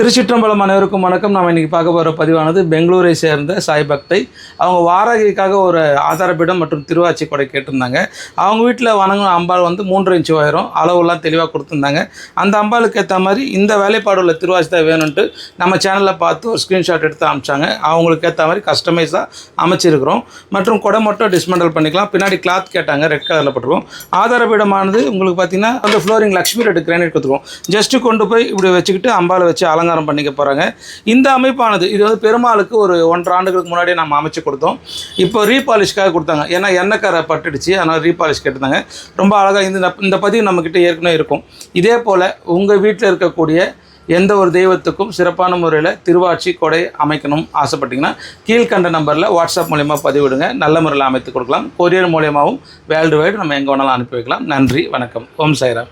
திருச்சிற்றம்பலம் அனைவருக்கும் வணக்கம். நாம் இன்றைக்கி பார்க்க போகிற பதிவானது பெங்களூரை சேர்ந்த சாய் பக்தை. அவங்க வாராகிக்காக ஒரு ஆதாரபீடம் மற்றும் திருவாச்சி கொடை கேட்டிருந்தாங்க. அவங்க வீட்டில் வணங்கின அம்பாள் வந்து 3 இன்ச்சு உயரம், அளவுலாம் தெளிவாக கொடுத்துருந்தாங்க. அந்த அம்பாளுக்கு ஏற்ற மாதிரி இந்த வேலைப்பாடு உள்ள திருவாச்சி தான் வேணும்ன்ட்டு நம்ம சேனலில் பார்த்து ஒரு ஸ்க்ரீன்ஷாட் எடுத்து அனுப்பிச்சாங்க. அவங்களுக்கு ஏற்ற மாதிரி கஸ்டமைஸாக அமைச்சிருக்கிறோம். மற்றும் கொடை மட்டும் டிஸ்மெண்டல் பண்ணிக்கலாம். பின்னாடி கிளாத் கேட்டாங்க, ரெட் கலரில் போட்டுருவோம். ஆதாரபீடமானது உங்களுக்கு பார்த்திங்கன்னா அந்த ஃப்ளோரிங் லக்ஷ்மி ரெட் கிரானைட் கொடுத்துருவோம். ஜஸ்ட்டு கொண்டு போய் இப்படி வச்சுக்கிட்டு அம்பாளை வச்சு அலங்காரம் பண்ணிக்க போகிறாங்க. இந்த அமைப்பானது இது வந்து பெருமாளுக்கு ஒரு 1.5 ஆண்டுகளுக்கு முன்னாடியே நம்ம அமைச்சு கொடுத்தோம். இப்போ ரீபாலிஷ்காக கொடுத்தாங்க. ஏன்னா எண்ணெய்க்காரை பட்டுடுச்சு, அதனால் ரீபாலிஷ் கேட்டிருந்தாங்க. ரொம்ப அழகாக இந்த பதிவு நம்மக்கிட்ட ஏற்கனவே இருக்கும். இதே போல் உங்கள் வீட்டில் இருக்கக்கூடிய எந்த ஒரு தெய்வத்துக்கும் சிறப்பான முறையில் திருவாச்சி கொடை அமைக்கணும் ஆசைப்பட்டிங்கன்னா கீழ்கண்ட நம்பரில் வாட்ஸ்அப் மூலயமா பதிவிடுங்க. நல்ல முறையில் அமைத்து கொடுக்கலாம். கொரியர் மூலயமாவும் வேர்ல்டு வைடு நம்ம எங்கே வேணாலும் அனுப்பி வைக்கலாம். நன்றி, வணக்கம். ஓம் சாய்ராம்.